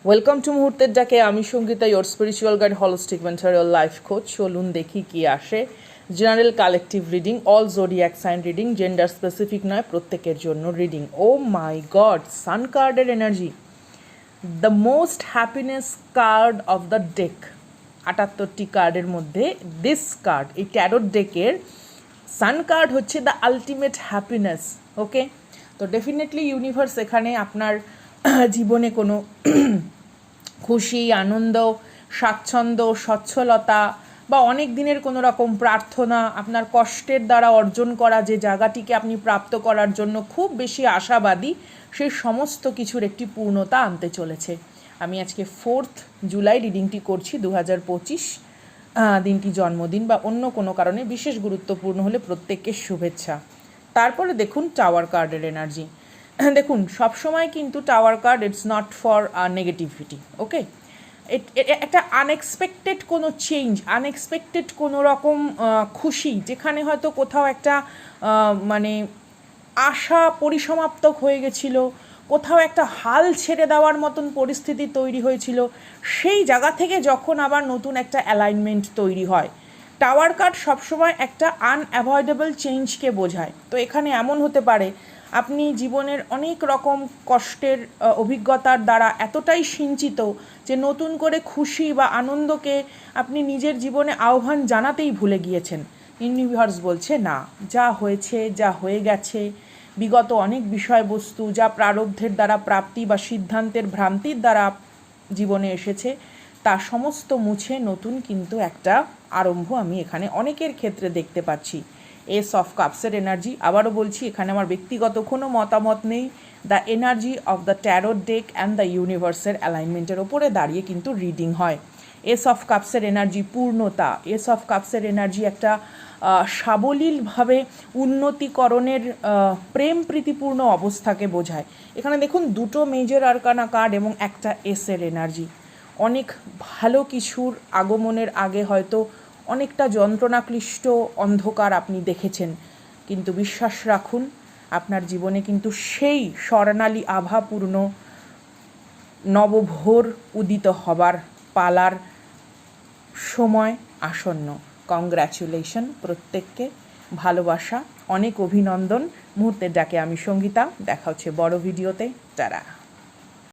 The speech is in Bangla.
ওয়েলকাম টু মুহূর্তের ডাকে। আমি Sangeeta, your spiritual guide, holistic mentor, your life coach. চলুন দেখি কি আসে। General collective reading, all zodiac sign reading, gender specific নয়, প্রত্যেকের জন্য reading. Oh my God, sun কার্ডের energy, the most happiness card of the deck. 78টি কার্ডের মধ্যে দিস কার্ড, এই ট্যারোট ডেকের সান কার্ড হচ্ছে দ্য আলটিমেট হ্যাপিনেস। ওকে, তো ডেফিনেটলি ইউনিভার্স এখানে আপনার জীবনে কোনো খুশি, আনন্দ, স্বাচ্ছন্দ্য, সচ্ছলতা বা অনেক দিনের কোনো রকম প্রার্থনা, আপনার কষ্টের দ্বারা অর্জন করা যে জায়গাটিকে আপনি প্রাপ্ত করার জন্য খুব বেশি আশাবাদী, সেই সমস্ত কিছুর একটি পূর্ণতা আনতে চলেছে। আমি আজকে 4 জুলাই রিডিংটি করছি, 2025 দিনটি জন্মদিন বা অন্য কোনো কারণে বিশেষ গুরুত্বপূর্ণ হলে প্রত্যেককে শুভেচ্ছা। তারপরে দেখুন টাওয়ার কার্ডের এনার্জি। দেখুন, সবসময় কিন্তু tower card it's not for negativity. Okay, একটা আনএক্সপেক্টেড কোনো চেঞ্জ, আনএক্সপেক্টেড কোনো রকম খুশি, যেখানে হয়তো কোথাও একটা মানে আশা পরিসমাপ্ত হয়ে গেছিলো, কোথাও একটা হাল ছেড়ে দেওয়ার মতন পরিস্থিতি তৈরি হয়েছিল, সেই জায়গা থেকে যখন আবার নতুন একটা অ্যালাইনমেন্ট তৈরি হয়। টাওয়ার কার্ড সবসময় একটা আনঅ্যাভয়েডেবল চেঞ্জকে বোঝায়। তো এখানে এমন হতে পারে আপনি জীবনের অনেক রকম কষ্টের অভিজ্ঞতার দ্বারা এতটাই সিঞ্চিত যে নতুন করে খুশি বা আনন্দকে আপনি নিজের জীবনে আহ্বান জানাতেই ভুলে গিয়েছেন। ইউনিভার্স বলছে না, যা হয়েছে, যা হয়ে গেছে, বিগত অনেক বিষয়বস্তু যা প্রারব্ধের দ্বারা প্রাপ্তি বা সিদ্ধান্তের ভ্রান্তির দ্বারা জীবনে এসেছে, তা সমস্ত মুছে নতুন কিন্তু একটা আরম্ভ আমি এখানে অনেকের ক্ষেত্রে দেখতে পাচ্ছি। এস অফ কাপসের এনার্জি, আবারও বলছি, এখানে আমার ব্যক্তিগত কোনো মতামত নেই। The energy of the tarot deck and the ইউনিভার্সের অ্যালাইনমেন্টের ওপরে দাঁড়িয়ে কিন্তু রিডিং হয়। এস অফ কাপসের এনার্জি পূর্ণতা, এস অফ কাপসের এনার্জি একটা সাবলীলভাবে উন্নতিকরণের প্রেম প্রীতিপূর্ণ অবস্থাকে বোঝায়। এখানে দেখুন, দুটো মেজর আরকানা কার্ড এবং একটা এসের এনার্জি। অনেক ভালো কিছুর আগমনের আগে হয়তো অনেকটা যন্ত্রণাক্লিষ্ট অন্ধকার আপনি দেখেছেন, কিন্তু বিশ্বাস রাখুন, আপনার জীবনে কিন্তু সেই স্বর্ণালী আভাপূর্ণ নবভোর উদিত হবার পালার সময় আসন্ন। কংগ্র্যাচুলেশন প্রত্যেককে, ভালোবাসা, অনেক অভিনন্দন। মুহূর্তের ডাকে আমি সঙ্গীতা, দেখা হচ্ছে বড় ভিডিওতে। টাটা।